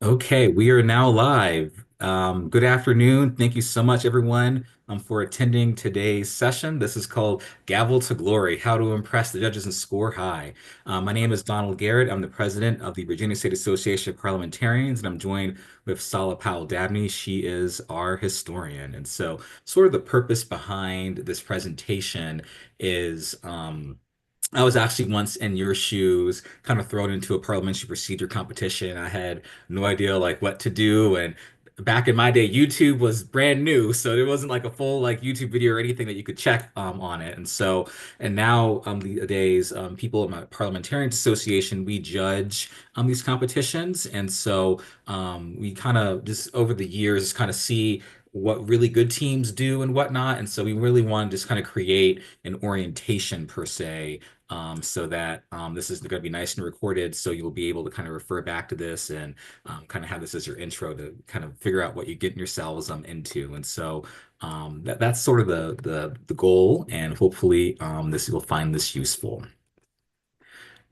Okay, we are now live. Good afternoon. Thank you so much, everyone, for attending today's session. This is called Gavel to Glory, How to Impress the Judges and Score High. My name is Donald Garrett. I'm the president of the Virginia State Association of Parliamentarians, and I'm joined with Sala Powell Dabney. She is our historian. And so, sort of the purpose behind this presentation is I was actually once in your shoes, kind of thrown into a parliamentary procedure competition. I had no idea like what to do. And back in my day, YouTube was brand new, so there wasn't like a full like YouTube video or anything that you could check on it. And now the days, people in my parliamentarians association, we judge these competitions, and so we kind of just over the years kind of see what really good teams do and whatnot. And so we really want to just kind of create an orientation per se, so that this is going to be nice and recorded. So you'll be able to kind of refer back to this and kind of have this as your intro to kind of figure out what you're getting yourselves into. And so that's sort of the goal. And hopefully this you'll find this useful.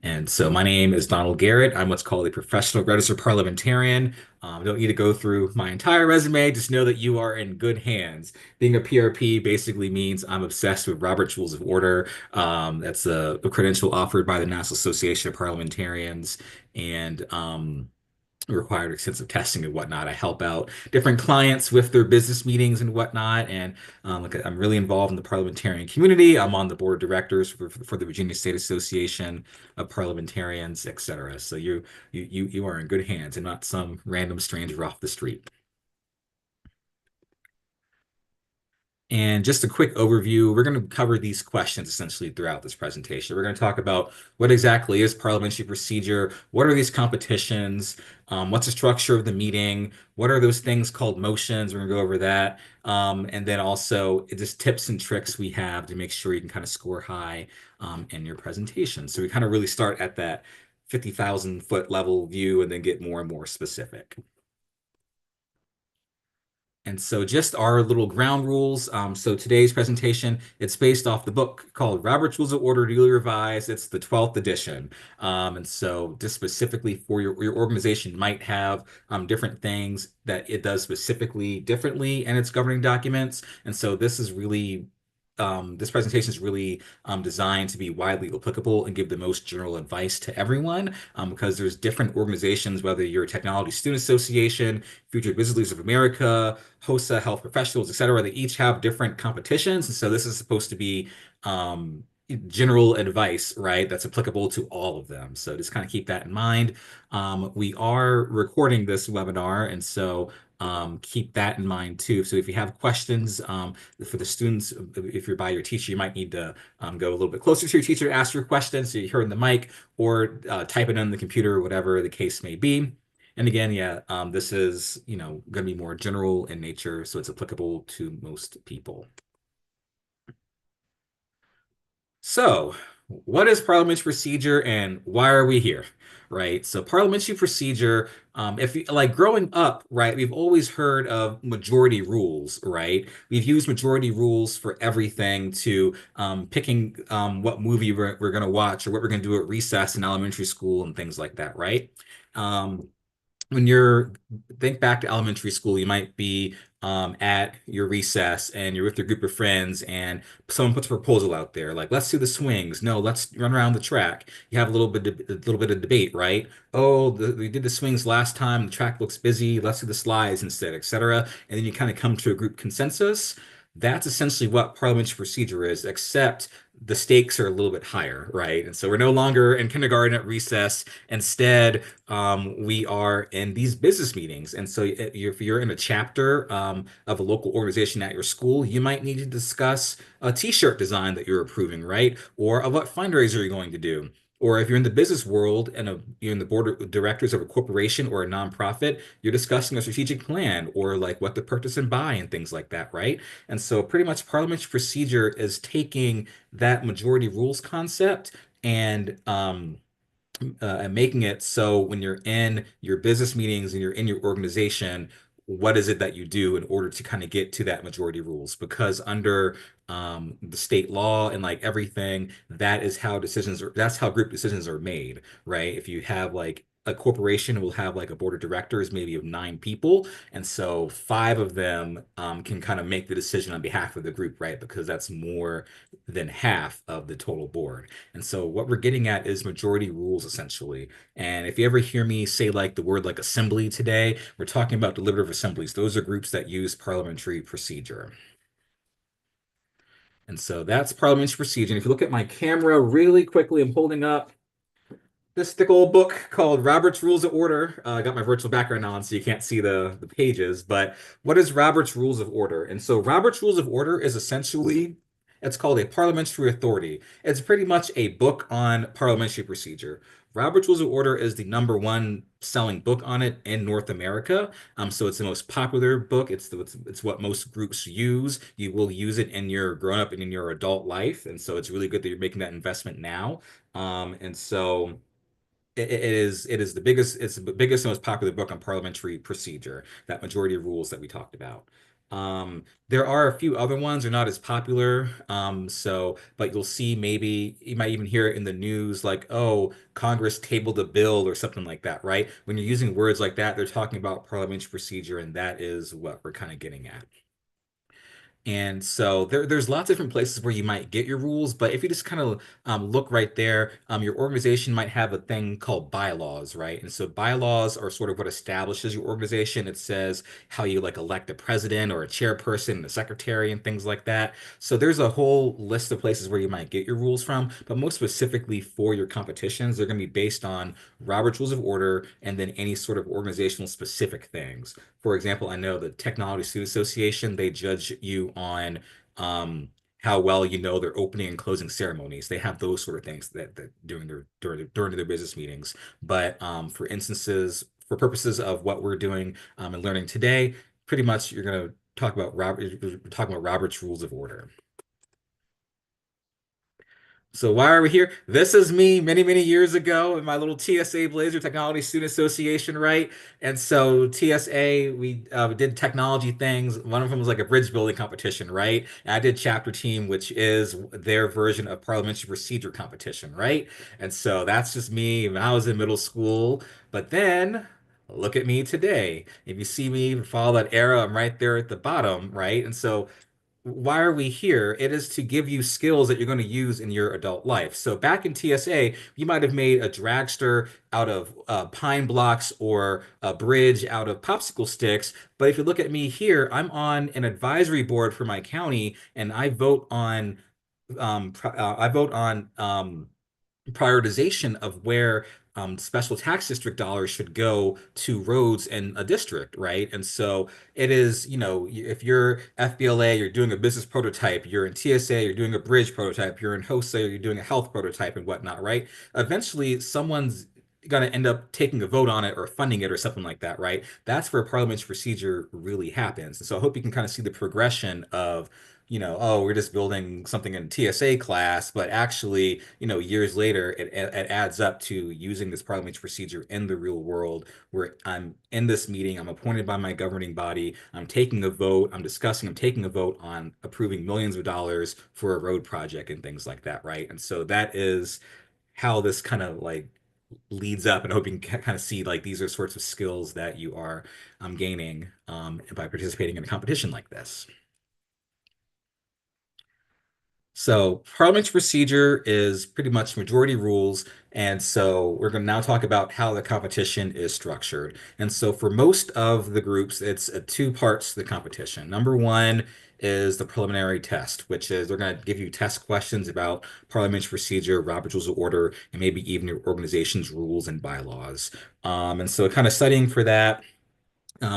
And so my name is Donald Garrett. I'm what's called a professional registered parliamentarian. Don't need to go through my entire resume. Just know that you are in good hands. Being a PRP basically means I'm obsessed with Robert's Rules of Order. That's a credential offered by the National Association of Parliamentarians. And required extensive testing and whatnot. I help out different clients with their business meetings and whatnot. And like I'm really involved in the parliamentarian community. I'm on the board of directors for the Virginia State Association of Parliamentarians, et cetera. So you are in good hands and not some random stranger off the street. And just a quick overview, we're going to cover these questions essentially throughout this presentation. We're going to talk about what exactly is parliamentary procedure, what are these competitions, what's the structure of the meeting, what are those things called motions, we're going to go over that, and then also just tips and tricks we have to make sure you can kind of score high in your presentation. So we kind of really start at that 50,000 foot level view and then get more and more specific. And so just our little ground rules. So today's presentation, it's based off the book called Robert's Rules of Order Duly Revised. It's the 12th edition. And so just specifically for your organization might have different things that it does specifically differently in its governing documents. And so this presentation is really designed to be widely applicable and give the most general advice to everyone, because there's different organizations, whether you're a Technology Student Association, Future Business Leaders of America, HOSA, Health Professionals, et cetera. They each have different competitions. And so this is supposed to be general advice, right? That's applicable to all of them. So just kind of keep that in mind. We are recording this webinar, and so keep that in mind too. So if you have questions for the students, if you're by your teacher, you might need to go a little bit closer to your teacher to ask your questions so you hear in the mic, or type it on the computer, whatever the case may be. And again, yeah, this is, going to be more general in nature, so it's applicable to most people. So, what is parliamentary procedure and why are we here? Right. So, parliamentary procedure, if you like growing up, right, we've always heard of majority rules, right? We've used majority rules for everything to picking what movie we're going to watch or what we're going to do at recess in elementary school and things like that, right? Um, when you're think back to elementary school, you might be at your recess and you're with your group of friends, and someone puts a proposal out there, like let's do the swings. No, let's run around the track. You have a little bit of debate, right? Oh, we did the swings last time. The track looks busy. Let's do the slides instead, etc. And then you kind of come to a group consensus. That's essentially what parliamentary procedure is, except the stakes are a little bit higher, right? And so we're no longer in kindergarten at recess. Instead, we are in these business meetings. And so if you're in a chapter of a local organization at your school, you might need to discuss a t-shirt design that you're approving, right? Or of what fundraiser you're going to do. Or if you're in the business world and you're in the board of directors of a corporation or a nonprofit, you're discussing a strategic plan or like what to purchase and buy and things like that, right? And so pretty much parliamentary procedure is taking that majority rules concept and making it so when you're in your business meetings and you're in your organization, what is it that you do in order to kind of get to that majority rules? Because under the state law and like everything, that's how group decisions are made, right? If you have like a corporation will have like a board of directors, maybe of 9 people. And so five of them can kind of make the decision on behalf of the group, right? Because that's more than half of the total board. And so what we're getting at is majority rules essentially. And if you ever hear me say like the word like assembly today, we're talking about deliberative assemblies. Those are groups that use parliamentary procedure. And so that's parliamentary procedure. And if you look at my camera really quickly, I'm holding up this thick old book called Robert's Rules of Order. I got my virtual background on, so you can't see the pages. But what is Robert's Rules of Order? And so Robert's Rules of Order is essentially, it's called a parliamentary authority. It's pretty much a book on parliamentary procedure. Robert's Rules of Order is the number one selling book on it in North America. So it's the most popular book. It's what most groups use. You will use it in your grown up and in your adult life, and so it's really good that you're making that investment now. And so it is the biggest and most popular book on parliamentary procedure, that majority of rules that we talked about. There are a few other ones, they're not as popular. But you'll see, maybe you might even hear it in the news like, oh, Congress tabled a bill or something like that, right? When you're using words like that, they're talking about parliamentary procedure, and that is what we're kind of getting at. And so there's lots of different places where you might get your rules, but if you just kind of look right there, your organization might have a thing called bylaws, right? And so bylaws are sort of what establishes your organization. It says how you like elect a president or a chairperson, and a secretary, and things like that. So there's a whole list of places where you might get your rules from, but most specifically for your competitions, they're going to be based on Robert's Rules of Order and then any sort of organizational specific things. For example, I know the Technology Student Association, they judge you on um, how well you know their opening and closing ceremonies. They have those sort of things that during their business meetings. But for purposes of what we're doing and learning today, pretty much you're going to you're talking about Robert's Rules of Order. So why are we here? This is me many, many years ago in my little TSA Blazer Technology Student Association, right? And so TSA, we did technology things. One of them was like a bridge building competition, right? And I did chapter team, which is their version of parliamentary procedure competition, right? And so that's just me when I was in middle school. But then look at me today. If you see me follow that era, I'm right there at the bottom, right? And so why are we here? It is to give you skills that you're going to use in your adult life. So back in TSA, you might have made a dragster out of pine blocks or a bridge out of popsicle sticks. But if you look at me here, I'm on an advisory board for my county, and I vote on prioritization of where special tax district dollars should go to roads in a district, right? And so it is, if you're FBLA, you're doing a business prototype, you're in TSA, you're doing a bridge prototype, you're in HOSA, you're doing a health prototype and whatnot, right? Eventually, someone's going to end up taking a vote on it or funding it or something like that, right? That's where parliamentary procedure really happens. And so I hope you can kind of see the progression of oh, we're just building something in TSA class, but actually, years later, it adds up to using this parliamentary procedure in the real world, where I'm in this meeting, I'm appointed by my governing body, I'm taking a vote, I'm taking a vote on approving millions of dollars for a road project and things like that, right? And so that is how this kind of like leads up, and I hope you can kind of see like these are sorts of skills that you are gaining by participating in a competition like this. So parliamentary procedure is pretty much majority rules. And so we're going to now talk about how the competition is structured. And so for most of the groups, it's two parts to the competition. Number one is the preliminary test, which is they're going to give you test questions about parliamentary procedure, Robert's Rules of Order, and maybe even your organization's rules and bylaws. And so kind of studying for that.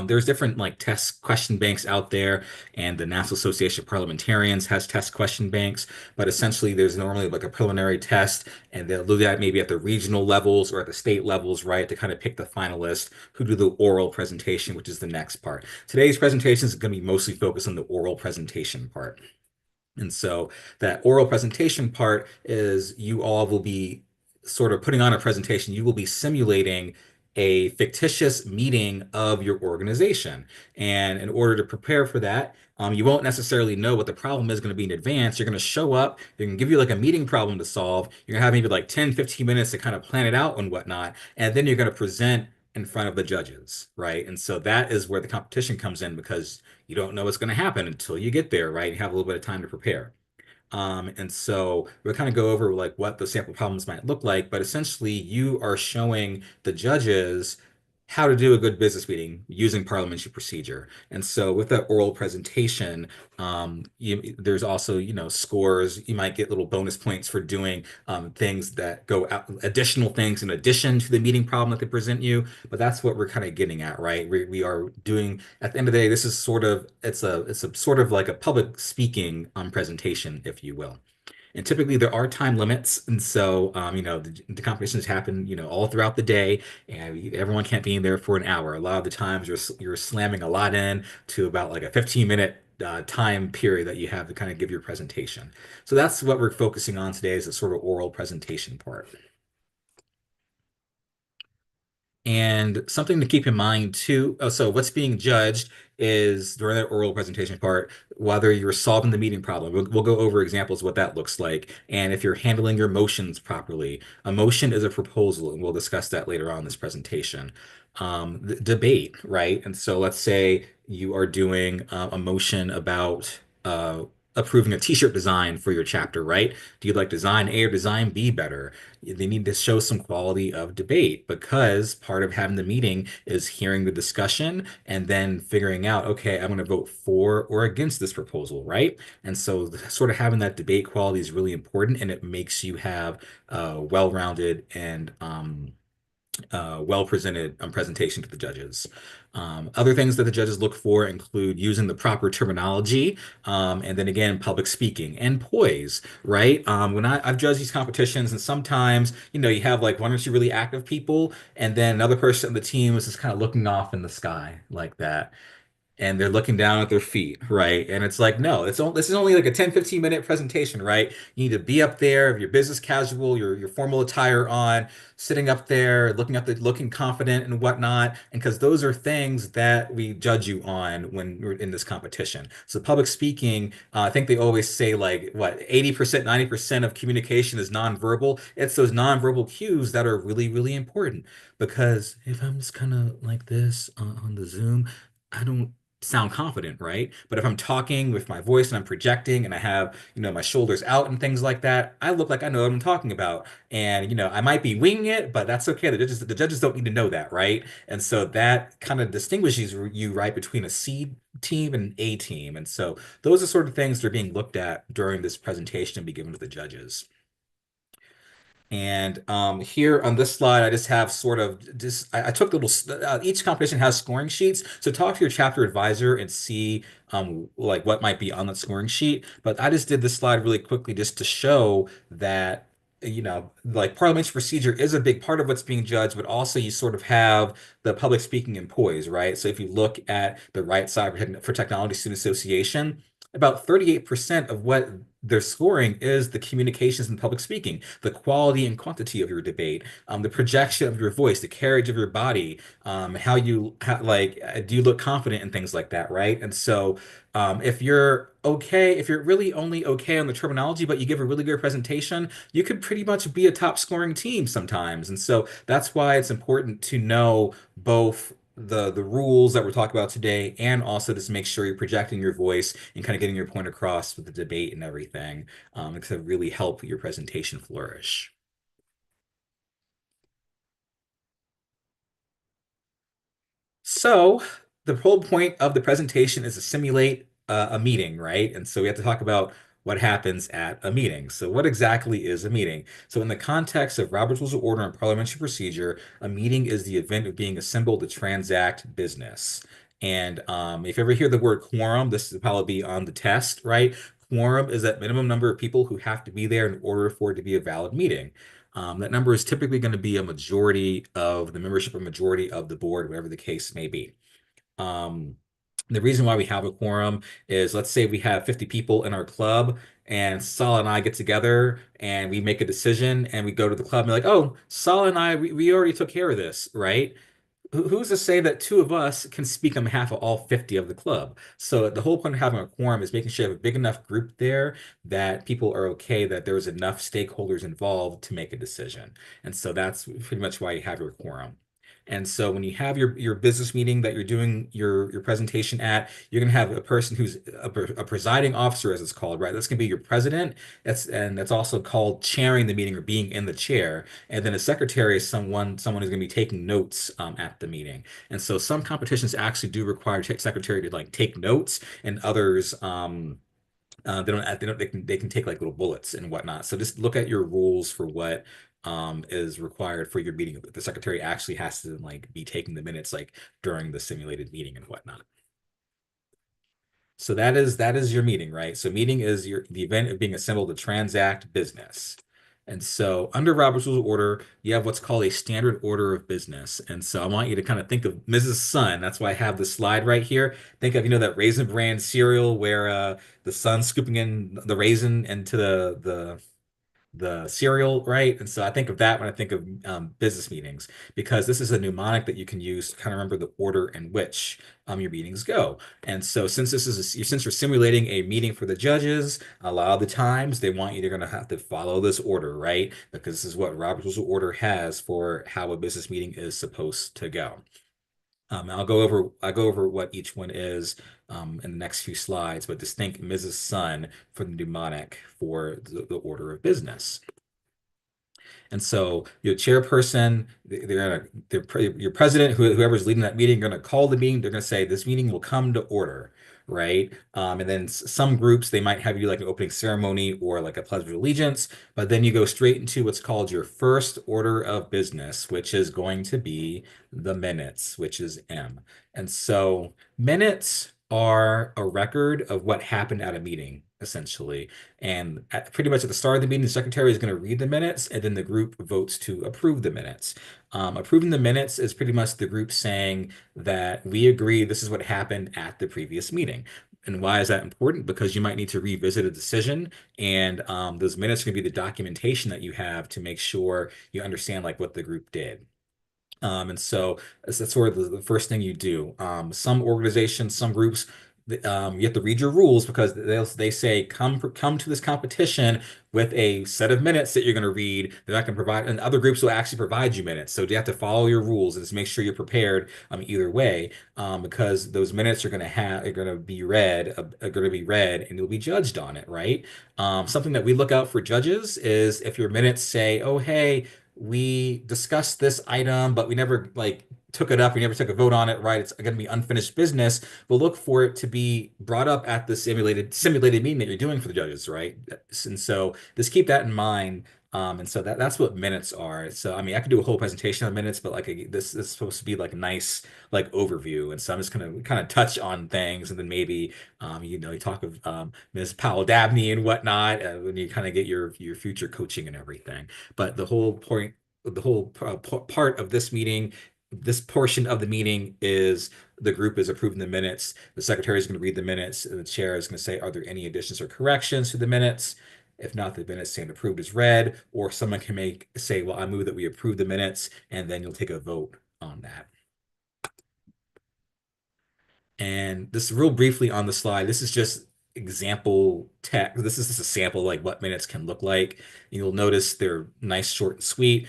There's different like test question banks out there, and the National Association of Parliamentarians has test question banks. But essentially, there's normally like a preliminary test, and they'll do that maybe at the regional levels or at the state levels, right, to kind of pick the finalists who do the oral presentation, which is the next part. Today's presentation is going to be mostly focused on the oral presentation part. And so that oral presentation part is you all will be sort of putting on a presentation. You will be simulating a fictitious meeting of your organization. And in order to prepare for that, you won't necessarily know what the problem is going to be in advance. You're going to show up, they're going to give you like a meeting problem to solve. You're going to have maybe like 10, 15 minutes to kind of plan it out and whatnot. And then you're going to present in front of the judges, right? And so that is where the competition comes in because you don't know what's going to happen until you get there, right? You have a little bit of time to prepare. And so we'll kind of go over like what the sample problems might look like, but essentially you are showing the judges how to do a good business meeting using parliamentary procedure. And so with that oral presentation, there's also, scores. You might get little bonus points for doing things that go out, additional things in addition to the meeting problem that they present you. But that's what we're kind of getting at, right? We are doing, at the end of the day, this is sort of, it's a sort of like a public speaking presentation, if you will. And typically there are time limits. And so, the competitions happen, all throughout the day, and everyone can't be in there for an hour. A lot of the times you're slamming a lot in to about like a 15-minute time period that you have to kind of give your presentation. So that's what we're focusing on today is the sort of oral presentation part. And something to keep in mind too, so what's being judged is during that oral presentation part, whether you're solving the meeting problem. We'll go over examples of what that looks like. And if you're handling your motions properly. A motion is a proposal, and we'll discuss that later on in this presentation. The debate, right? And so let's say you are doing a motion about approving a t-shirt design for your chapter, right? Do you like design A or design B better? They need to show some quality of debate because part of having the meeting is hearing the discussion and then figuring out, okay, I'm going to vote for or against this proposal, right? And so sort of having that debate quality is really important and it makes you have well-rounded and well-presented presentation to the judges. Other things that the judges look for include using the proper terminology, and then again, public speaking and poise, right? When I've judged these competitions, and sometimes, you have like one or two really active people, and then another person on the team is just kind of looking off in the sky like that and they're looking down at their feet, right? And it's like, no, this is only like a 10, 15-minute presentation, right? You need to be up there, have your business casual, your formal attire on, sitting up there, looking confident and whatnot. And because those are things that we judge you on when we're in this competition. So public speaking, I think they always say like what, 80%, 90% of communication is nonverbal. It's those nonverbal cues that are really, really important. Because if I'm just kind of like this on the Zoom, I don't sound confident, right? But if I'm talking with my voice and I'm projecting and I have, my shoulders out and things like that, I look like I know what I'm talking about. And, I might be winging it, but that's okay. The judges don't need to know that, right? And so that kind of distinguishes you, right, between a C team and an A team. And so those are sort of things that are being looked at during this presentation and be given to the judges. And here on this slide, I just have sort of just I took little each competition has scoring sheets. So talk to your chapter advisor and see like what might be on that scoring sheet. But I just did this slide really quickly just to show that like parliamentary procedure is a big part of what's being judged, but also you sort of have the public speaking and poise, right? So if you look at the right side for Technology Student Association, about 38% of what they're scoring is the communications and public speaking, the quality and quantity of your debate, the projection of your voice, the carriage of your body, do you look confident and things like that, right? And so if you're really only okay on the terminology, but you give a really good presentation, you could pretty much be a top scoring team sometimes. And so that's why it's important to know both the rules that we're talking about today and also just make sure you're projecting your voice and kind of getting your point across with the debate and everything to really help your presentation flourish. So the whole point of the presentation is to simulate a meeting, right? And so we have to talk about what happens at a meeting. So what exactly is a meeting? So in the context of Robert's Rules of Order and Parliamentary Procedure, a meeting is the event of being assembled to transact business. And if you ever hear the word quorum, this will probably be on the test, right? Quorum is that minimum number of people who have to be there in order for it to be a valid meeting. That number is typically going to be a majority of the membership, a majority of the board, whatever the case may be. The reason why we have a quorum is let's say we have 50 people in our club and Sal and I get together and we make a decision and we go to the club and be like, oh, Sal and I, we already took care of this, right? Who's to say that two of us can speak on behalf of all 50 of the club? So the whole point of having a quorum is making sure you have a big enough group there that people are okay that there's enough stakeholders involved to make a decision. And so that's pretty much why you have your quorum. And so when you have your business meeting that you're doing your presentation at, you're going to have a person who's a presiding officer, as it's called, right? That's going to be your president. That's also called chairing the meeting or being in the chair. And then a secretary is someone who's going to be taking notes at the meeting. And so some competitions actually do require secretary to like take notes, and others they can take like little bullets and whatnot. So just look at your rules for what is required for your meeting. The secretary actually has to like be taking the minutes like during the simulated meeting and whatnot. So that is your meeting, right? So meeting is the event of being assembled to transact business. And so under Robert's Rules of Order, you have what's called a standard order of business. And so I want you to kind of think of Mrs. Sun. That's why I have the slide right here. Think of, that Raisin Bran cereal where the sun's scooping in the raisin into the cereal, right? And so I think of that when I think of business meetings, because this is a mnemonic that you can use to kind of remember the order in which your meetings go. And so since you're simulating a meeting for the judges, a lot of the times they want you to going to have to follow this order, right? Because this is what Robert's Rules of Order has for how a business meeting is supposed to go. I'll go over what each one is in the next few slides, but just think Mrs. Sun for the mnemonic for the order of business. And so your chairperson, your president, whoever's leading that meeting, are going to call the meeting. They're going to say this meeting will come to order, right? And then some groups they might have you like an opening ceremony or like a pledge of allegiance, but then you go straight into what's called your first order of business, which is going to be the minutes, which is M. And so minutes are a record of what happened at a meeting, essentially. And pretty much at the start of the meeting, the secretary is going to read the minutes, and then the group votes to approve the minutes. Approving the minutes is pretty much the group saying that we agree this is what happened at the previous meeting. And why is that important? Because you might need to revisit a decision, and those minutes are going to be the documentation that you have to make sure you understand like what the group did. And so that's sort of the first thing you do. Some organizations, some groups, you have to read your rules because they say come to this competition with a set of minutes that you're going to read. They're not going to provide, and other groups will actually provide you minutes. So you have to follow your rules and just make sure you're prepared either way, because those minutes are going to be read, and you'll be judged on it, right? Something that we look out for judges is if your minutes say, oh, hey, we discussed this item, but we never like took it up. We never took a vote on it, right? It's going to be unfinished business. We'll look for it to be brought up at the simulated meeting that you're doing for the judges, right? And so just keep that in mind. And so that's what minutes are. So I mean, I could do a whole presentation on minutes, but like this is supposed to be like a nice like overview. And so I'm just gonna kind of touch on things, and then maybe you talk of Ms. Powell Dabney and whatnot when you kind of get your future coaching and everything. But the whole part of this meeting, this portion of the meeting is the group is approving the minutes. The secretary is going to read the minutes, and the chair is going to say, are there any additions or corrections to the minutes? If not, the minutes stand approved as read, or someone can say, well, I move that we approve the minutes, and then you'll take a vote on that. And this real briefly on the slide, this is just example text. This is just a sample like what minutes can look like. You'll notice they're nice, short, and sweet.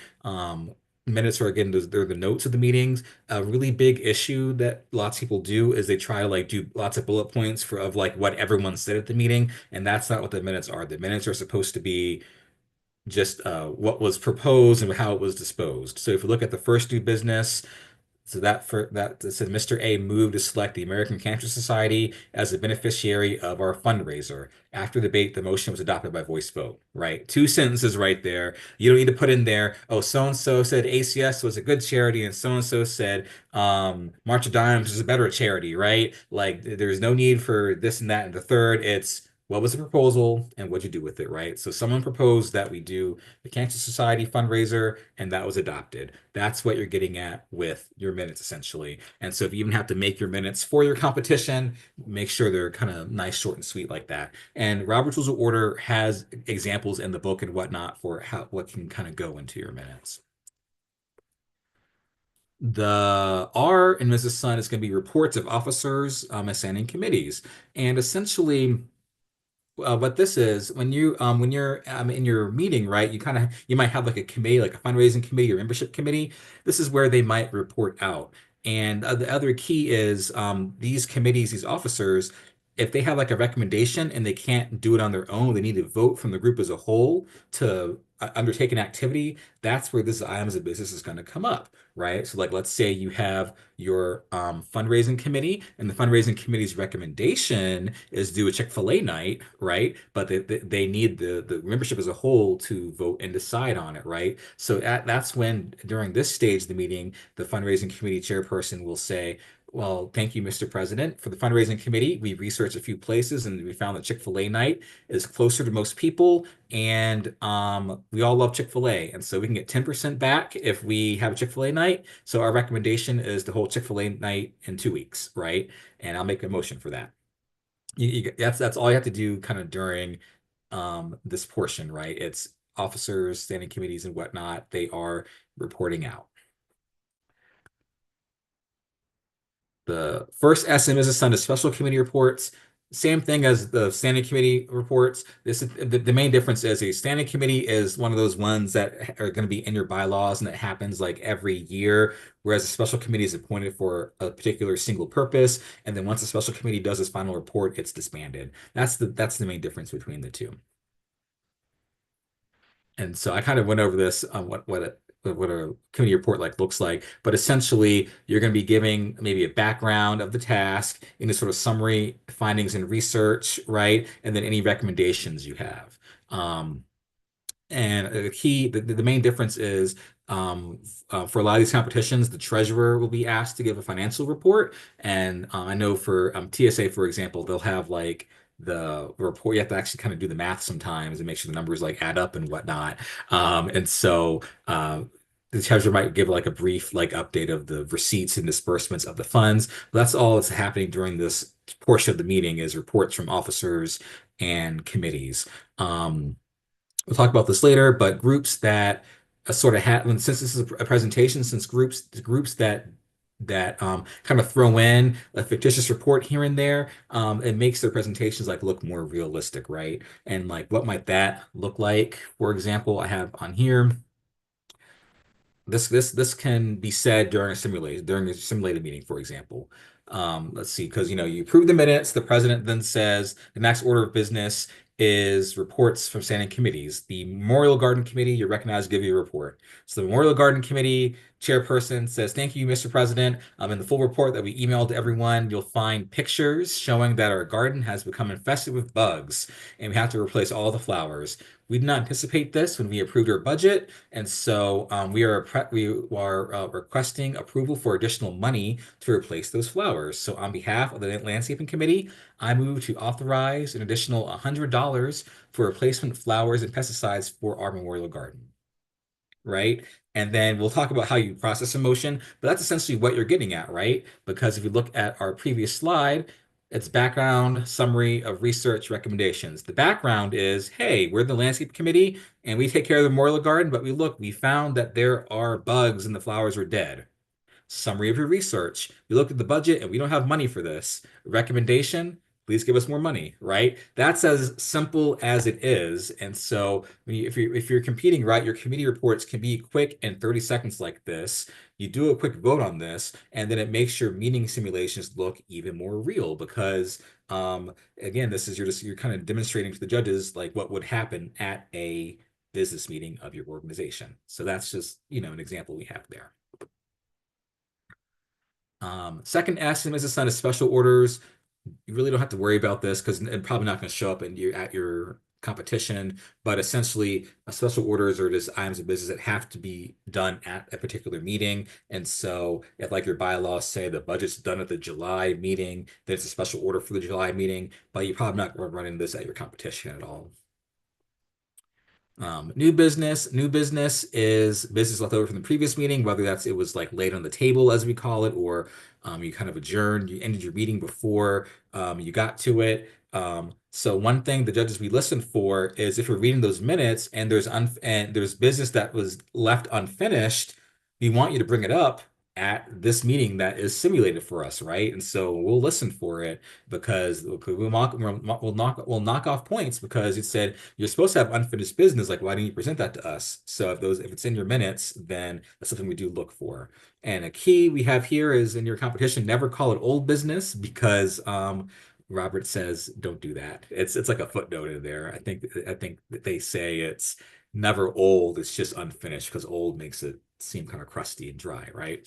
Minutes are again, they're the notes of the meetings. A really big issue that lots of people do is they try to like do lots of bullet points of like what everyone said at the meeting, and that's not what the minutes are. The minutes are supposed to be just what was proposed and how it was disposed. So if you look at the first new business, so that said, Mr. A moved to select the American Cancer Society as the beneficiary of our fundraiser. After debate, the motion was adopted by voice vote. Right, two sentences right there. You don't need to put in there. Oh, so and so said ACS was a good charity, and so and so said March of Dimes is a better charity. Right, like there's no need for this and that and the third. It's what was the proposal and what'd you do with it, right? So someone proposed that we do the Cancer Society fundraiser, and that was adopted. That's what you're getting at with your minutes, essentially. And so if you even have to make your minutes for your competition, make sure they're kind of nice, short, and sweet like that. And Robert's Rules of Order has examples in the book and whatnot for how what can kind of go into your minutes. The R in Mrs. Sun is going to be reports of officers assigning committees. And essentially, what this is when you're in your meeting, right? You might have like a committee, like a fundraising committee or membership committee. This is where they might report out. And the other key is these committees, these officers, if they have like a recommendation and they can't do it on their own, they need to vote from the group as a whole to undertake an activity. That's where this items of business is going to come up, right? So like, let's say you have your fundraising committee, and the fundraising committee's recommendation is do a Chick-fil-A night, right? But they need the membership as a whole to vote and decide on it, right? So that's when, during this stage of the meeting, the fundraising committee chairperson will say, well, thank you, Mr. President. For the fundraising committee, we researched a few places and we found that Chick-fil-A night is closer to most people, and we all love Chick-fil-A. And so we can get 10% back if we have a Chick-fil-A night. So our recommendation is to hold Chick-fil-A night in 2 weeks, right? And I'll make a motion for that. That's all you have to do kind of during this portion, right? It's officers, standing committees, and whatnot. They are reporting out. The first SM is assigned to special committee reports. Same thing as the standing committee reports. This is the main difference is a standing committee is one of those ones that are going to be in your bylaws and it happens like every year, whereas a special committee is appointed for a particular single purpose. And then once the special committee does its final report, it's disbanded. That's the main difference between the two. And so I kind of went over this on what a committee report like looks like, but essentially you're going to be giving maybe a background of the task, any sort of summary findings and research, right? And then any recommendations you have. And the main difference is for a lot of these competitions, the treasurer will be asked to give a financial report. And I know for TSA, for example, they'll have like the report. You have to actually kind of do the math sometimes and make sure the numbers like add up and whatnot. And so the treasurer might give like a brief like update of the receipts and disbursements of the funds. But that's all that's happening during this portion of the meeting is reports from officers and committees. We'll talk about this later, but groups that sort of have, since this is a presentation, since groups that kind of throw in a fictitious report here and there, it makes their presentations like look more realistic, right? And like, what might that look like? For example, I have on here. This can be said during a simulated meeting, for example. Let's see, because you approve the minutes, the president then says the next order of business is reports from standing committees. The Memorial Garden Committee, you're recognized to give you a report. So the Memorial Garden Committee chairperson says, "Thank you, Mr. President. In the full report that we emailed to everyone, you'll find pictures showing that our garden has become infested with bugs, and we have to replace all the flowers. We did not anticipate this when we approved our budget, and so we are requesting approval for additional money to replace those flowers. So on behalf of the landscaping committee, I move to authorize an additional $100 for replacement flowers and pesticides for our memorial garden." Right? And then we'll talk about how you process emotion, but that's essentially what you're getting at, right? Because if you look at our previous slide, it's background, summary of research recommendations. The background is, hey, we're the landscape committee and we take care of the memorial garden, but we found that there are bugs and the flowers are dead. Summary of your research. We looked at the budget and we don't have money for this. Recommendation, please give us more money, right? That's as simple as it is. And so if you're competing, right, your committee reports can be quick in 30 seconds like this. You do a quick vote on this, and then it makes your meeting simulations look even more real because again, this is you're kind of demonstrating to the judges like what would happen at a business meeting of your organization. So that's just, an example we have there. Second S is assigned to special orders. You really don't have to worry about this because it's probably not going to show up at your competition, but essentially special orders are just items of business that have to be done at a particular meeting. And so if like your bylaws say the budget's done at the July meeting, then it's a special order for the July meeting, but you're probably not running this at your competition at all. New business. New business is business left over from the previous meeting, whether it was like laid on the table as we call it, or you kind of adjourned, you ended your meeting before you got to it. So one thing the judges we listen for is if you're reading those minutes and there's business that was left unfinished, we want you to bring it up at this meeting that is simulated for us, right? And so we'll listen for it because we'll knock off points because it said you're supposed to have unfinished business. Like, why didn't you present that to us? So if it's in your minutes, then that's something we do look for. And a key we have here is in your competition, never call it old business because Robert says don't do that. It's like a footnote in there. I think that they say it's never old. It's just unfinished because old makes it seem kind of crusty and dry, right?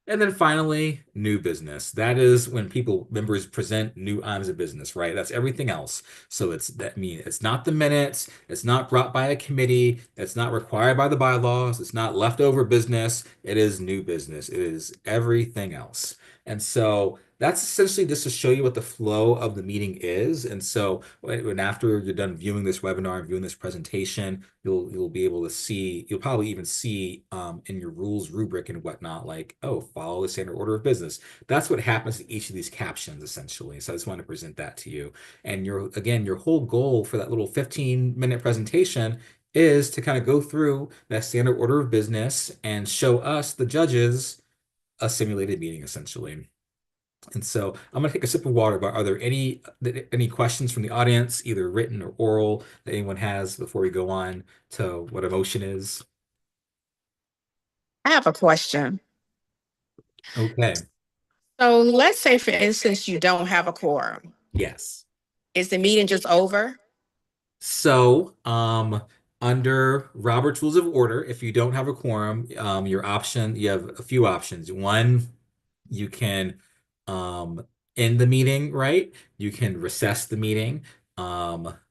And then finally, new business. That is when members present new items of business, right? That's everything else. So it's not the minutes, it's not brought by a committee, it's not required by the bylaws, it's not leftover business, it is new business. It is everything else. And so that's essentially just to show you what the flow of the meeting is. And so when after you're done viewing this webinar and viewing this presentation, you'll be able to see, you'll probably even see in your rules rubric and whatnot, like, oh, follow the standard order of business. That's what happens to each of these captions, essentially. So I just want to present that to you. And your whole goal for that little 15-minute presentation is to kind of go through that standard order of business and show us, the judges, a simulated meeting, essentially. And so I'm going to take a sip of water, but are there any questions from the audience, either written or oral, that anyone has before we go on to what a motion is? I have a question. Okay. So let's say, for instance, you don't have a quorum. Yes. Is the meeting just over? So, under Robert's Rules of Order, if you don't have a quorum, you have a few options. One, you can end the meeting, right? You can recess the meeting,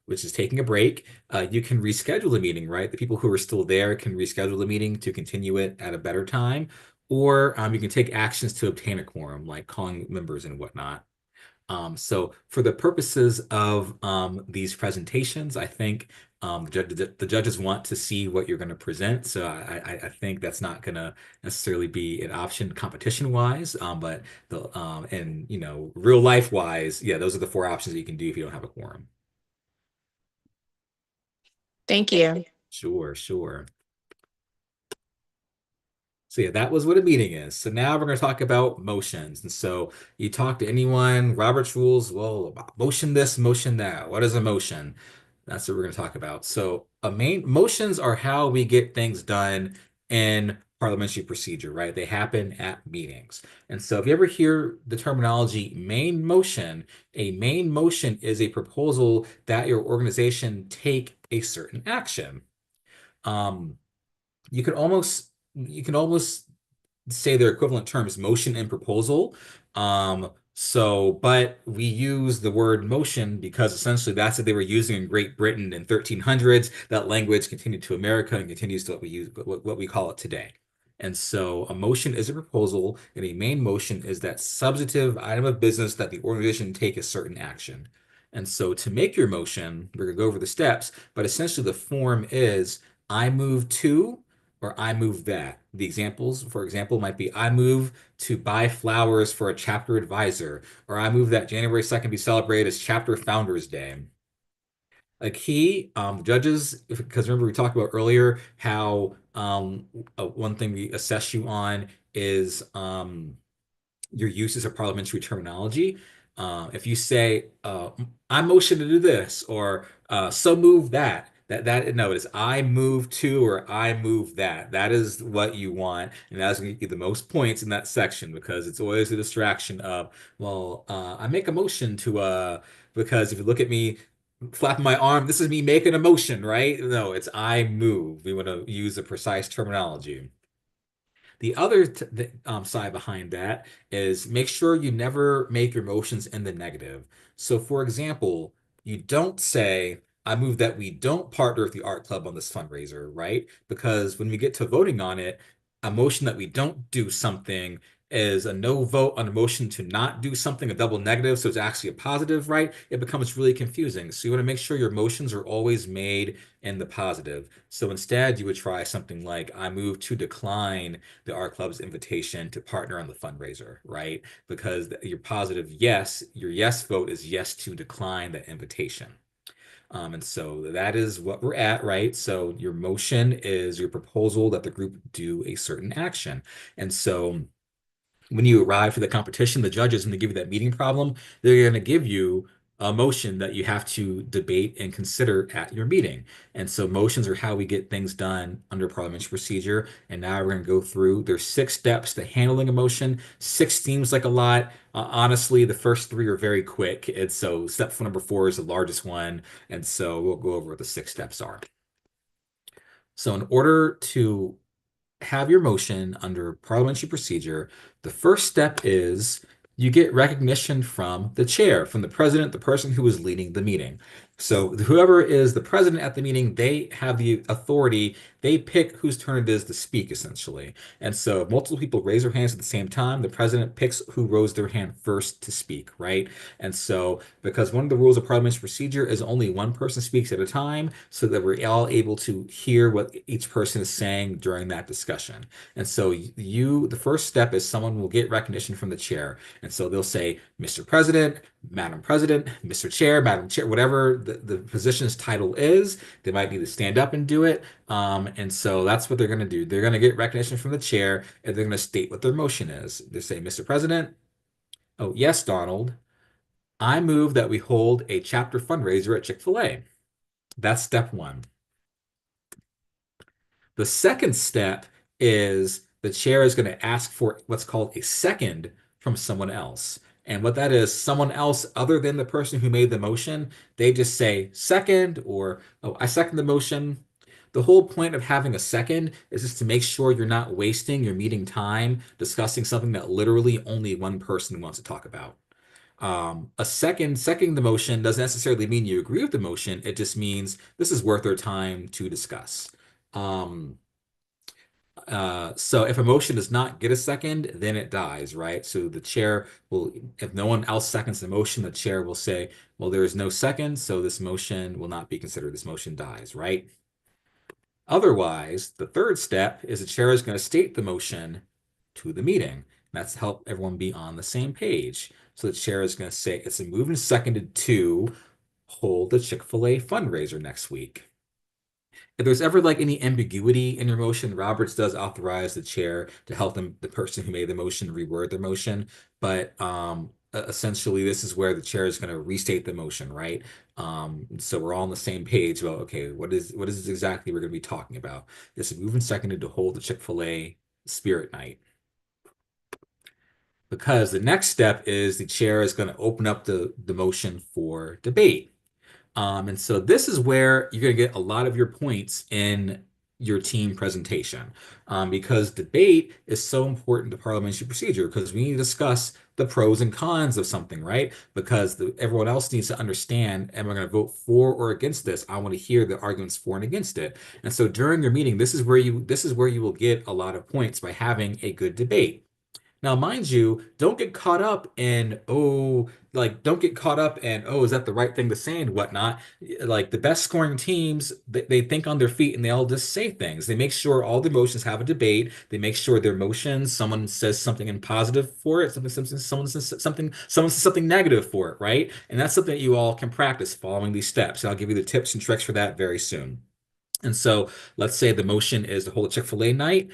which is taking a break. You can reschedule the meeting, right? The people who are still there can reschedule the meeting to continue it at a better time. Or you can take actions to obtain a quorum, like calling members and whatnot. So for the purposes of these presentations, I think the judges want to see what you're going to present. So I think that's not going to necessarily be an option competition wise, but and real life wise, yeah, those are the four options that you can do if you don't have a quorum. Thank you. Sure, sure. So yeah, that was what a meeting is. So now we're going to talk about motions. And so you talk to anyone, Robert's rules, well, motion this, motion that. What is a motion? That's what we're going to talk about. So motions are how we get things done in parliamentary procedure, right? They happen at meetings. And so if you ever hear the terminology main motion, a main motion is a proposal that your organization take a certain action. Um, you can almost say their equivalent terms, motion and proposal. But we use the word motion because essentially that's what they were using in Great Britain in 1300s. That language continued to America and continues to what we call it today. And so a motion is a proposal, and a main motion is that substantive item of business that the organization take a certain action. And so to make your motion, we're gonna go over the steps, but essentially the form is I move to or I move that. The examples, for example, might be I move to buy flowers for a chapter advisor, or I move that January 2nd be celebrated as Chapter Founders Day. A key, judges, because remember we talked about earlier how one thing we assess you on is your uses of parliamentary terminology. If you say, I motion to do this, or so move that, no, it is I move to or I move that. That is what you want. And that's going to get you the most points in that section because it's always a distraction of, well, I make a motion to, because if you look at me flapping my arm, this is me making a motion, right? No, it's I move. We want to use a precise terminology. The other side behind that is make sure you never make your motions in the negative. So, for example, You don't say, I move that we don't partner with the art club on this fundraiser, right? Because when we get to voting on it, a motion that we don't do something is a no vote on a motion to not do something, a double negative, so it's actually a positive, right? It becomes really confusing. So you want to make sure your motions are always made in the positive. So instead, you would try something like, I move to decline the art club's invitation to partner on the fundraiser, right? Because your positive yes, your yes vote is yes to decline the invitation. And so that is what we're at, right? So your motion is your proposal that the group do a certain action. And so when you arrive for the competition, the judges, when they give you that meeting problem, they're going to give you a motion that you have to debate and consider at your meeting. And so motions are how we get things done under parliamentary procedure. And now we're going to go through, there's 6 steps to handling a motion. 6 seems like a lot. Honestly, the first 3 are very quick. And so step number 4 is the largest one. And so we'll go over what the 6 steps are. So in order to have your motion under parliamentary procedure, the first step is you get recognition from the chair, from the president, the person who is leading the meeting. So whoever is the president at the meeting, they have the authority. They pick whose turn it is to speak, essentially. And so if multiple people raise their hands at the same time, the president picks who rose their hand first to speak, right? And so because one of the rules of parliamentary procedure is only one person speaks at a time, so that we're all able to hear what each person is saying during that discussion. And so the first step is someone will get recognition from the chair. And so they'll say, Mr. President, Madam President, Mr. Chair, Madam Chair, whatever the position's title is, they might need to stand up and do it. And so that's what they're going to do. They're going to get recognition from the chair and they're going to state what their motion is. They say, Mr. President, oh, yes, Donald, I move that we hold a chapter fundraiser at Chick-fil-A. That's step 1. The second step is the chair is going to ask for what's called a second from someone else. And what that is, someone else other than the person who made the motion, they just say second or, oh, I second the motion. The whole point of having a second is just to make sure you're not wasting your meeting time discussing something that literally only one person wants to talk about. Seconding the motion doesn't necessarily mean you agree with the motion. It just means this is worth our time to discuss. Um, so if a motion does not get a second, then it dies, right? So the chair will, if no one else seconds the motion, the chair will say, well, there is no second, so this motion will not be considered. This motion dies, right? Otherwise, the third step is the chair is going to state the motion to the meeting. That's to help everyone be on the same page. So the chair is going to say it's a moved and seconded to hold the Chick-fil-A fundraiser next week. If there's ever like any ambiguity in your motion, Roberts does authorize the chair to help the person who made the motion reword their motion. But essentially, this is where the chair is going to restate the motion, right? So we're all on the same page about, okay, what is exactly we're going to be talking about? This is moving seconded to hold the Chick-fil-A Spirit Night. Because the next step is the chair is going to open up the motion for debate. And so this is where you're going to get a lot of your points in your team presentation, because debate is so important to parliamentary procedure because we need to discuss the pros and cons of something, right? Because everyone else needs to understand, am I going to vote for or against this? I want to hear the arguments for and against it. And so during your meeting, this is where you will get a lot of points by having a good debate. Now, mind you, don't get caught up in, oh, like, don't get caught up in, oh, is that the right thing to say and whatnot. Like, the best scoring teams, they think on their feet and they all just say things. They make sure all the motions have a debate. They make sure their motions, someone says something in positive for it, someone says something negative for it, right? And that's something that you all can practice following these steps. And I'll give you the tips and tricks for that very soon. And so let's say the motion is to hold a Chick-fil-A night.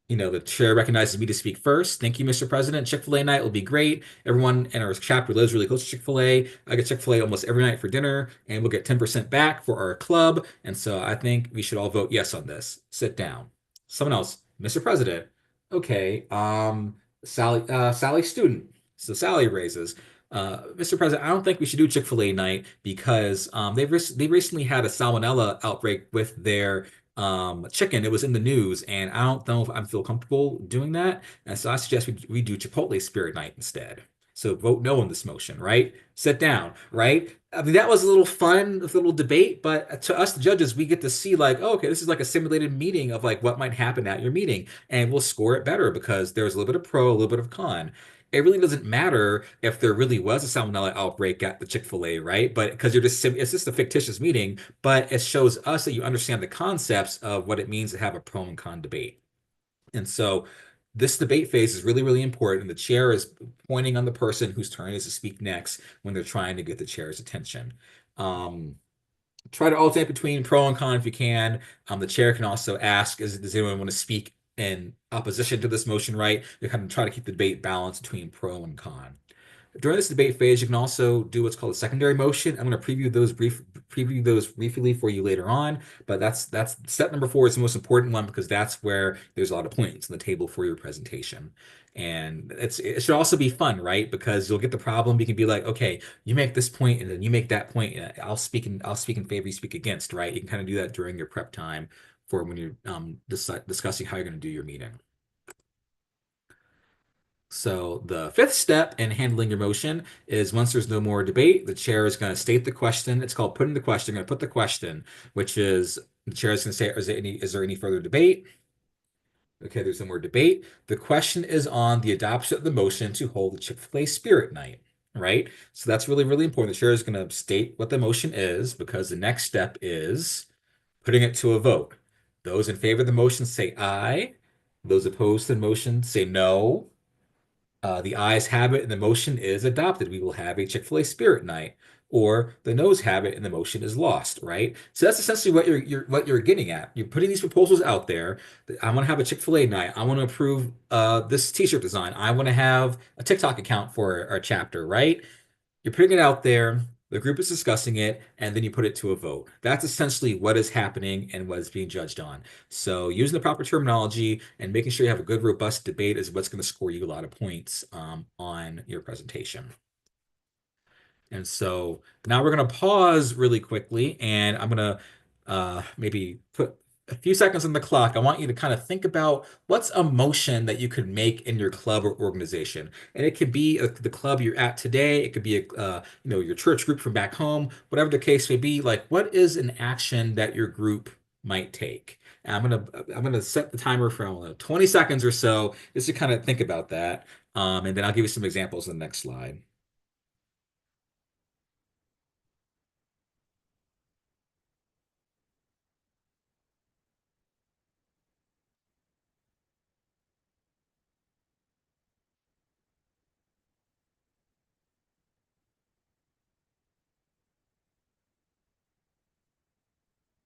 The chair recognizes me to speak first. Thank you, Mr. President. Chick-fil-A night will be great. Everyone in our chapter lives really close to Chick-fil-A. I get Chick-fil-A almost every night for dinner, and we'll get 10% back for our club. And so I think we should all vote yes on this. Sit down. Someone else, Mr. President. Okay, Sally student. So Sally raises. Mr. President, I don't think we should do Chick-fil-A night because they recently had a salmonella outbreak with their chicken. It was in the news, and I don't know if I feel comfortable doing that. And so I suggest we do Chipotle Spirit Night instead. So vote no on this motion, right? Sit down, right? I mean, that was a little fun, a little debate, but to us, the judges, we get to see like, oh, okay, this is like a simulated meeting of like what might happen at your meeting, and we'll score it better because there's a little bit of pro, a little bit of con. It really doesn't matter if there really was a salmonella outbreak at the Chick-fil-A, right? But because it's just a fictitious meeting, but it shows us that you understand the concepts of what it means to have a pro and con debate. And so this debate phase is really, really important. And the chair is pointing on the person whose turn is to speak next when they're trying to get the chair's attention. Um, Try to alternate between pro and con if you can. The chair can also ask, does anyone want to speak in opposition to this motion, right? They kind of try to keep the debate balanced between pro and con. During this debate phase, you can also do what's called a secondary motion. I'm going to preview those briefly for you later on, but that's step number 4 is the most important one because that's where there's a lot of points on the table for your presentation. And it should also be fun, right? Because you'll get the problem. You can be like, okay, you make this point and then you make that point. And I'll speak in favor, you speak against, right? You can kind of do that during your prep time for when you're discussing how you're going to do your meeting. So the fifth step in handling your motion is once there's no more debate, the chair is going to state the question. It's called putting the question. I'm going to put the question, which is the chair is going to say, is there any further debate? Okay, there's no more debate. The question is on the adoption of the motion to hold the Chick-fil-A Spirit Night, right? So that's really, really important. The chair is going to state what the motion is because the next step is putting it to a vote. Those in favor of the motion say aye. Those opposed to the motion say no. The ayes have it and the motion is adopted. We will have a Chick-fil-A Spirit Night. Or the noes have it and the motion is lost, right? So that's essentially what you're getting at. You're putting these proposals out there. I want to have a Chick-fil-A night. I want to approve this t-shirt design. I want to have a TikTok account for our chapter, right? You're putting it out there, the group is discussing it, and then you put it to a vote. That's essentially what is happening and what is being judged on. So using the proper terminology and making sure you have a good, robust debate is what's going to score you a lot of points on your presentation. And so now we're going to pause really quickly, and I'm going to maybe put a few seconds on the clock. I want you to kind of think about what's a motion that you could make in your club or organization. And it could be the club you're at today. It could be your church group from back home, whatever the case may be. Like, what is an action that your group might take? And I'm gonna set the timer for 20 seconds or so just to kind of think about that. And then I'll give you some examples in the next slide.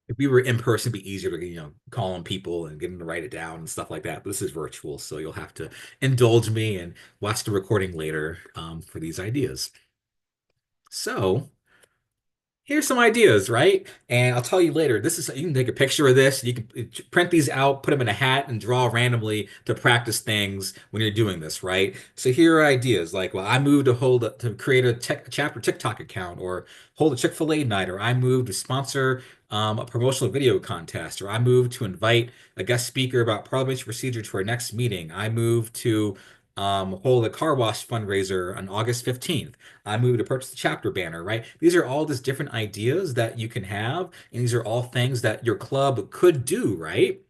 If we were in person, it'd be easier to, call on people and get them to write it down and stuff like that. But this is virtual, so you'll have to indulge me and watch the recording later for these ideas. So here's some ideas, right? And I'll tell you later. You can take a picture of this. You can print these out, put them in a hat, and draw randomly to practice things when you're doing this, right? So here are ideas like, well, I moved to create a chapter TikTok account, or hold a Chick-fil-A night, or I moved to sponsor a promotional video contest, or I moved to invite a guest speaker about parliamentary procedure to our next meeting. I moved to hold a car wash fundraiser on August 15th. I moved to purchase the chapter banner, right? These are all just different ideas that you can have, and these are all things that your club could do, right?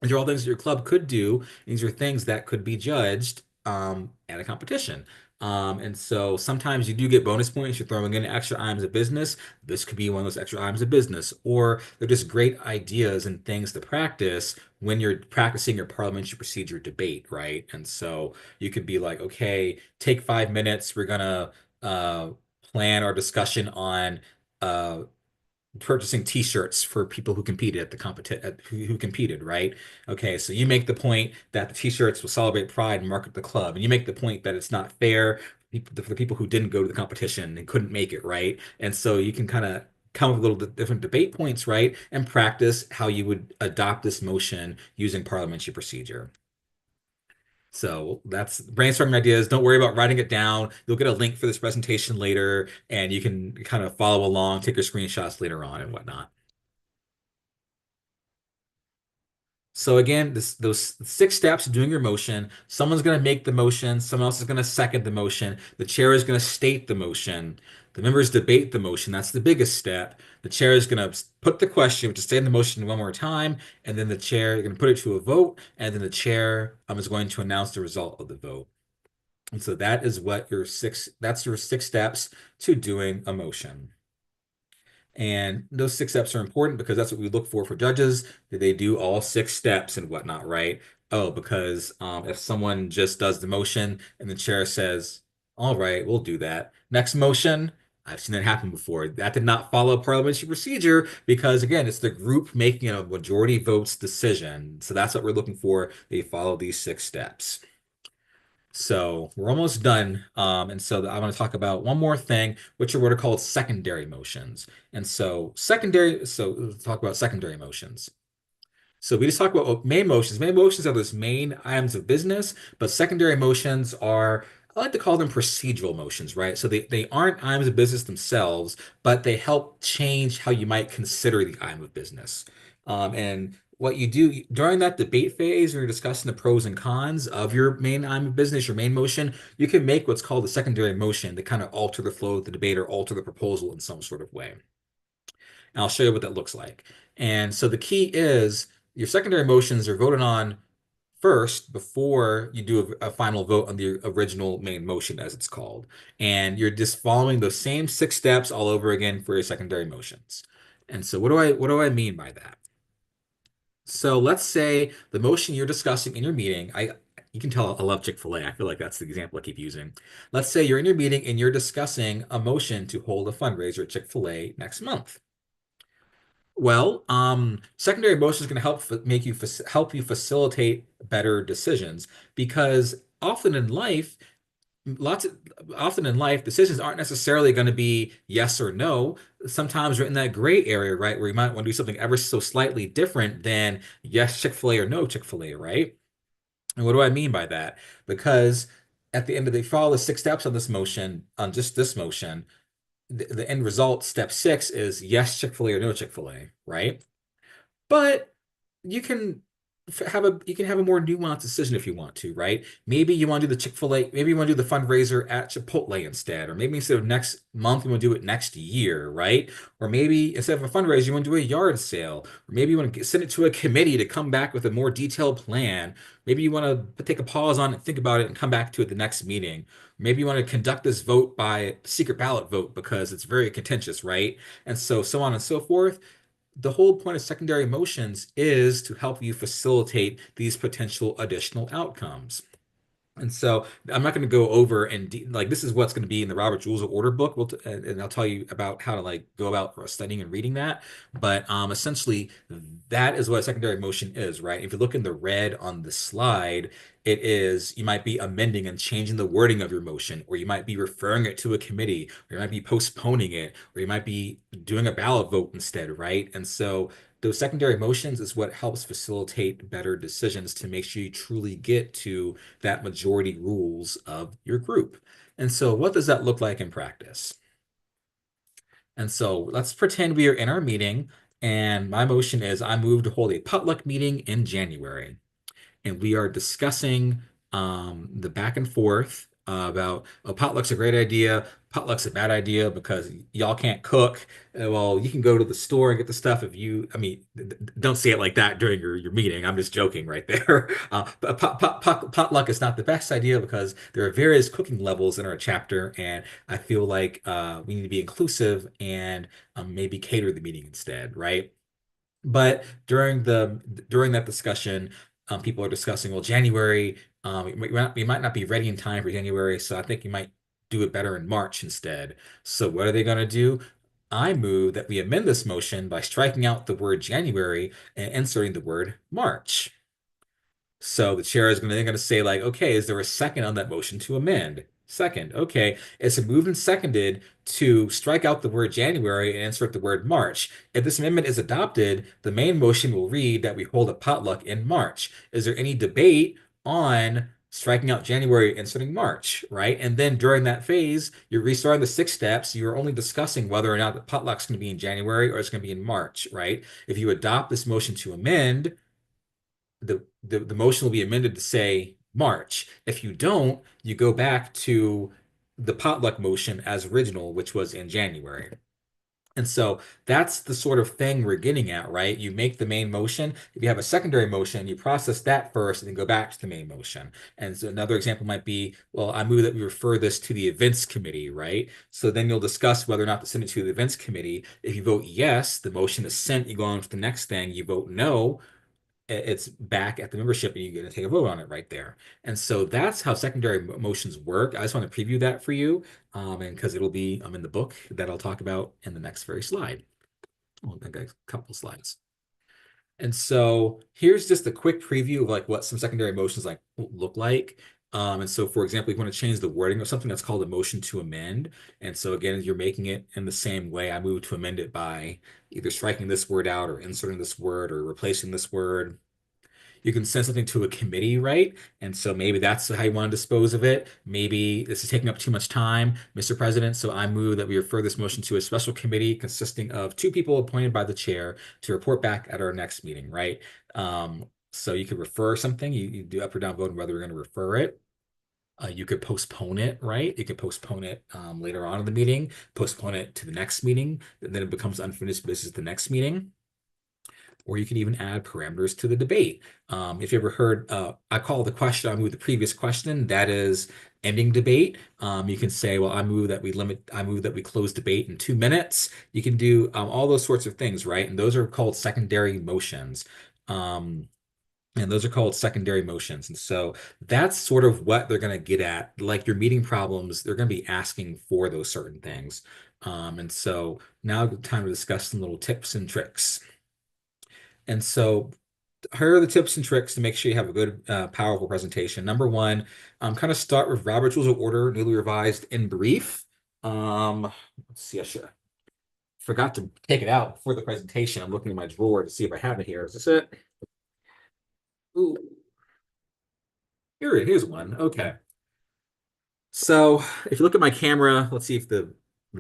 These are all things that your club could do. These are things that could be judged at a competition. And so sometimes you do get bonus points. You're throwing in extra items of business. This could be one of those extra items of business, or they're just great ideas and things to practice when you're practicing your parliamentary procedure debate, right? And so you could be like, okay, take 5 minutes. We're gonna uh, plan our discussion on uh, purchasing t-shirts for people who competed at the who competed, right? Okay, so you make the point that the t-shirts will celebrate pride and market the club, and you make the point that it's not fair for the people who didn't go to the competition and couldn't make it, right? And so you can kind of come up with little different debate points, right? And practice how you would adopt this motion using parliamentary procedure. So that's brainstorming ideas. Don't worry about writing it down. You'll get a link for this presentation later, and you can kind of follow along, take your screenshots later on and whatnot. So again, those six steps of doing your motion, someone's going to make the motion, someone else is going to second the motion, the chair is going to state the motion, the members debate the motion. That's the biggest step. The chair is going to put the question, which is state the motion one more time, and then the chair is going to put it to a vote, and then the chair is going to announce the result of the vote. And so that's your six steps to doing a motion. And those six steps are important because that's what we look for judges. That they do all six steps and whatnot, right? Oh, because if someone just does the motion and the chair says, all right, we'll do that. Next motion, I've seen that happen before. That did not follow parliamentary procedure because, again, it's the group making a majority votes decision. So that's what we're looking for. They follow these six steps. So we're almost done. And so I want to talk about one more thing, which are what are called secondary motions. And so let's talk about secondary motions. So we just talked about main motions. Main motions are those main items of business, but secondary motions are, I like to call them procedural motions, right? So they aren't items of business themselves, but they help change how you might consider the item of business. And what you do during that debate phase, when you're discussing the pros and cons of your main item of business, your main motion, you can make what's called a secondary motion to kind of alter the flow of the debate or alter the proposal in some sort of way. And I'll show you what that looks like. And so the key is your secondary motions are voted on first before you do a final vote on the original main motion, as it's called. And you're just following those same six steps all over again for your secondary motions. And so what do I mean by that? So let's say the motion you're discussing in your meeting, you can tell I love Chick-fil-A. I feel like that's the example I keep using. Let's say you're in your meeting and you're discussing a motion to hold a fundraiser at Chick-fil-A next month. Well, secondary motion is going to help you facilitate better decisions because lots of often in life, decisions aren't necessarily going to be yes or no. Sometimes we're in that gray area, right, where you might want to do something ever so slightly different than yes Chick-fil-A or no Chick-fil-A, right? And what do I mean by that? Because at the end of follow the six steps on this motion, on just this motion, the end result, step six, is yes Chick-fil-A or no Chick-fil-A, right? But you can you can have a more nuanced decision if you want to, right? Maybe you want to do the Chick-fil-A, maybe you want to do the fundraiser at Chipotle instead, or maybe instead of next month, you want to do it next year, right? Or maybe instead of a fundraiser, you want to do a yard sale, or maybe you want to send it to a committee to come back with a more detailed plan. Maybe you want to take a pause on it, think about it, and come back to it the next meeting. Maybe you want to conduct this vote by secret ballot vote because it's very contentious, right? And so on and so forth. The whole point of secondary motions is to help you facilitate these potential additional outcomes. And so I'm not going to go over and like this is what's going to be in the Robert's Rules of Order book. And I'll tell you about how to like go about studying and reading that. But essentially, that is what a secondary motion is, right? If you look in the red on the slide, it is you might be amending and changing the wording of your motion, or you might be referring it to a committee, or you might be postponing it, or you might be doing a ballot vote instead, right? And so those secondary motions is what helps facilitate better decisions to make sure you truly get to that majority rules of your group. And so what does that look like in practice? And so let's pretend we are in our meeting and my motion is I move to hold a potluck meeting in January and we are discussing the back and forth about potluck's a great idea, potluck's a bad idea because y'all can't cook. Well, you can go to the store and get the stuff if you, I mean, don't say it like that during your meeting. I'm just joking right there. But potluck is not the best idea because there are various cooking levels in our chapter, and I feel like we need to be inclusive and maybe cater the meeting instead, right? But during that discussion, people are discussing, well, January, we might not be ready in time for January, so I think you might do it better in March instead. So what are they going to do? I move that we amend this motion by striking out the word January and inserting the word March. So the chair is going to say like, okay, is there a second on that motion to amend? Second, okay. It's moved and seconded to strike out the word January and insert the word March. If this amendment is adopted, the main motion will read that we hold a potluck in March. Is there any debate on striking out January and inserting March, right? And then during that phase, you're restarting the six steps. You're only discussing whether or not the potluck's going to be in January or it's going to be in March, right? If you adopt this motion to amend, the motion will be amended to say March. If you don't, you go back to the potluck motion as original, which was in January. And so that's the sort of thing we're getting at, right? You make the main motion. If you have a secondary motion, you process that first and then go back to the main motion. And so another example might be, well, I move that we refer this to the events committee, right? So then you'll discuss whether or not to send it to the events committee. If you vote yes, the motion is sent. You go on to the next thing. You vote no, it's back at the membership and you're going to take a vote on it right there. And so that's how secondary motions work. I just want to preview that for you, and because it'll be in the book that I'll talk about in the next very slide. Well, I got a couple slides. And so here's just a quick preview of like what some secondary motions like look like. And so, for example, you want to change the wording of something that's called a motion to amend. And so again, you're making it in the same way. I move to amend it by either striking this word out or inserting this word or replacing this word. You can send something to a committee, right? And so maybe that's how you want to dispose of it. Maybe this is taking up too much time, Mr. President. So I move that we refer this motion to a special committee consisting of two people appointed by the chair to report back at our next meeting, right? So you could refer something, you do up or down vote on whether you're going to refer it. You could postpone it, right? You could postpone it later on in the meeting, postpone it to the next meeting, and then it becomes unfinished business the next meeting, or you can even add parameters to the debate. If you ever heard, I call the question, I move the previous question, that is ending debate. You can say, well, I move that we close debate in 2 minutes. You can do all those sorts of things, right? And those are called secondary motions. Um, and those are called secondary motions. And so that's sort of what they're going to get at. Like your meeting problems, they're going to be asking for those certain things. And so now time to discuss some little tips and tricks. And so here are the tips and tricks to make sure you have a good, powerful presentation. Number one, kind of start with Robert's Rules of Order, newly revised in brief. Let's see, forgot to take it out before the presentation. I'm looking in my drawer to see if I have it here. Is this it? Ooh, here's one. Okay. So if you look at my camera, let's see if the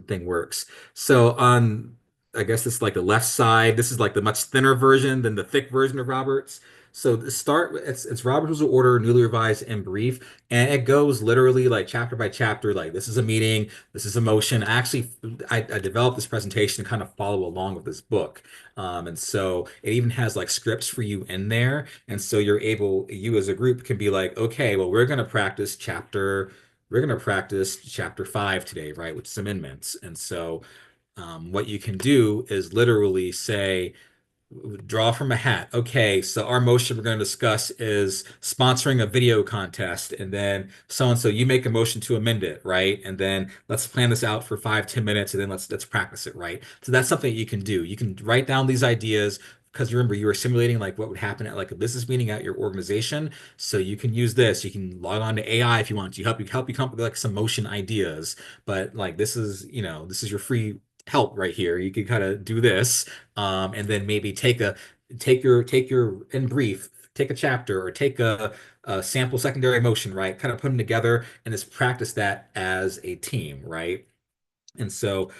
thing works. So on, I guess this is like the left side. This is like the much thinner version than the thick version of Roberts. So the start, it's Robert's Rules of Order, newly revised and brief, and it goes literally like chapter by chapter. Like this is a meeting, this is a motion. Actually, I developed this presentation to kind of follow along with this book, and so it even has like scripts for you in there, and so you as a group can be like, okay, well, we're going to practice chapter 5 today, right, with some amendments. And so what you can do is literally say, draw from a hat. Okay, so our motion we're going to discuss is sponsoring a video contest, and then so and so you make a motion to amend it, right? And then let's plan this out for 5, 10 minutes, and then let's practice it, right? So that's something you can do. You can write down these ideas because remember you were simulating like what would happen at like a business meeting at your organization. So you can use this. You can log on to AI if you want to help you come up with like some motion ideas. But like this is your free help right here. You can kind of do this, and then maybe take your in brief, take a chapter or take a sample secondary motion, right? Kind of put them together and just practice that as a team, right? And so,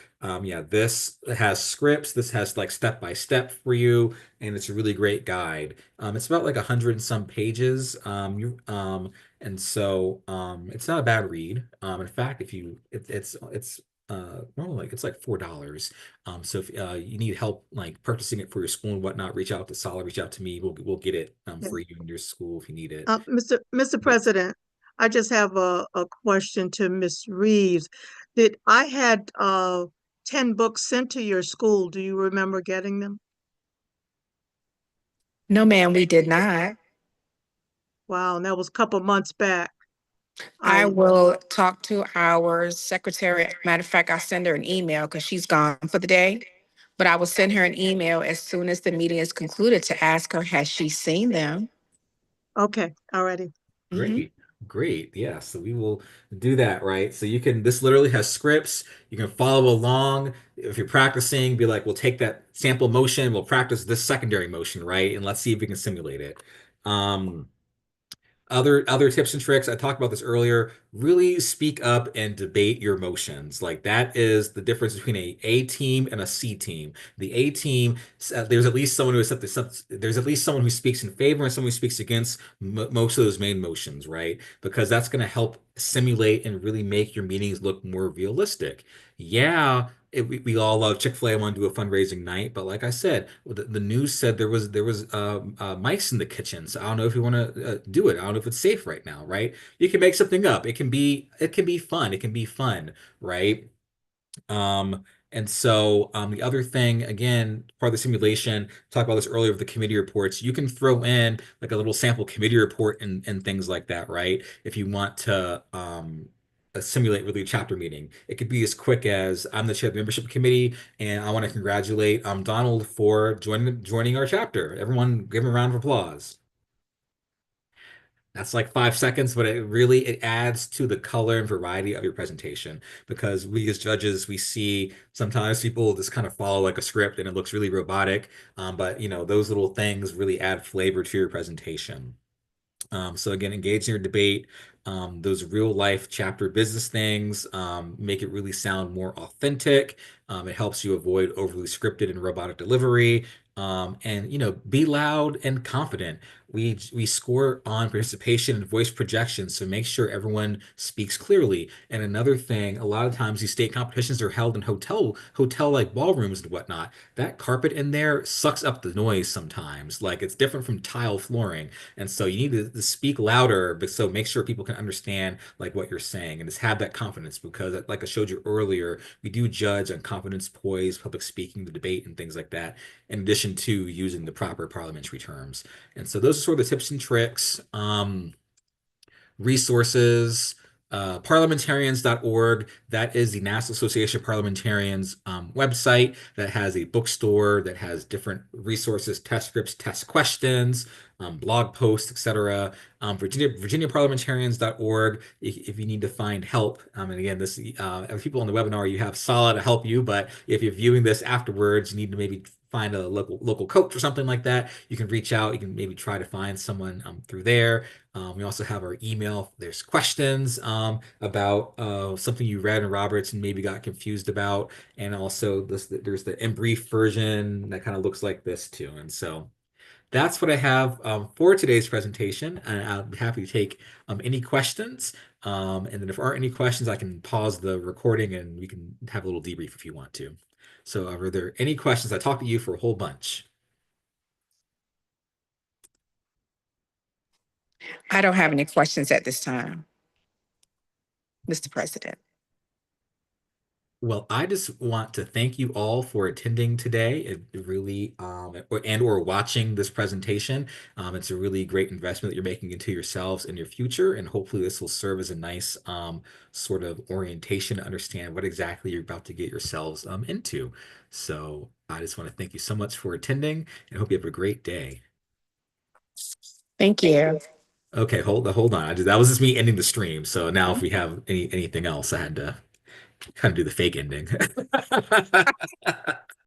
yeah, this has scripts. This has like step by step for you, and it's a really great guide. It's about like 100 and some pages. And so it's not a bad read. In fact, if you, it's normally like it's like $4. So if you need help like purchasing it for your school and whatnot, reach out to Solid, reach out to me. We'll get it Okay. for you in your school if you need it. Mr. Yeah. President, I just have a question to Ms. Reeves. Did I had 10 books sent to your school? Do you remember getting them? No, ma'am, we did not. Wow, and that was a couple months back. I I will talk to our secretary. Matter of fact, I'll send her an email because she's gone for the day. But I will send her an email as soon as the meeting is concluded to ask her, has she seen them? okay, already. Mhm. Great. Great. Yeah. So we will do that, right? So this literally has scripts. You can follow along. If you're practicing, be like, we'll take that sample motion, we'll practice this secondary motion, right? And let's see if we can simulate it. Um, Other tips and tricks, I talked about this earlier. Really speak up and debate your emotions. Like that is the difference between a team and a C team. The A team, there's at least someone who is there's at least someone who speaks in favor and someone who speaks against m most of those main motions, right? Because that's going to help simulate and really make your meetings look more realistic. Yeah, we all love Chick-fil-A. Want to do a fundraising night, but like I said, the news said there was mice in the kitchen. So I don't know if you want to do it. I don't know if it's safe right now, right? You can make something up. It can be fun. It can be fun, right? And so the other thing, again, part of the simulation, talked about this earlier with the committee reports, you can throw in like a little sample committee report and things like that, right? If you want to simulate really a chapter meeting. It could be as quick as I'm the chair of the membership committee and I want to congratulate Donald for joining our chapter. Everyone give him a round of applause. That's like 5 seconds, but it adds to the color and variety of your presentation because we as judges we see sometimes people just kind of follow like a script and it looks really robotic. But those little things really add flavor to your presentation. So again, engage in your debate. Those real life chapter business things make it really sound more authentic. It helps you avoid overly scripted and robotic delivery. And be loud and confident. We score on participation and voice projection, so make sure everyone speaks clearly. And another thing, a lot of times these state competitions are held in hotel like ballrooms and whatnot. That carpet in there sucks up the noise sometimes. Like it's different from tile flooring. And so you need to speak louder, but so make sure people can understand like what you're saying and just have that confidence because like I showed you earlier, we do judge on confidence, poise, public speaking, the debate, and things like that, in addition to using the proper parliamentary terms. And so those are sort of the tips and tricks. Resources, parliamentarians.org. That is the National Association of Parliamentarians website that has a bookstore that has different resources, test scripts, test questions, blog posts, etc. VirginiaParliamentarians.org if you need to find help. And again, this people on the webinar, you have Sala to help you, but if you're viewing this afterwards, you need to maybe find a local coach or something like that. You can reach out. You can maybe try to find someone through there. We also have our email. There's questions about something you read in Roberts and maybe got confused about. And also there's the in brief version that kind of looks like this too. And so that's what I have for today's presentation. And I'll be happy to take any questions. And then if there aren't any questions, I can pause the recording and we can have a little debrief if you want to. So are there any questions? I talked to you for a whole bunch. I don't have any questions at this time, Mr. President. Well, I just want to thank you all for attending today. It really, or watching this presentation. It's a really great investment that you're making into yourselves and your future, and hopefully this will serve as a nice sort of orientation to understand what exactly you're about to get yourselves into. So I just want to thank you so much for attending, and hope you have a great day. Thank you. Okay, hold on. That was just me ending the stream. So now, if we have anything else, I had to kind of do the fake ending.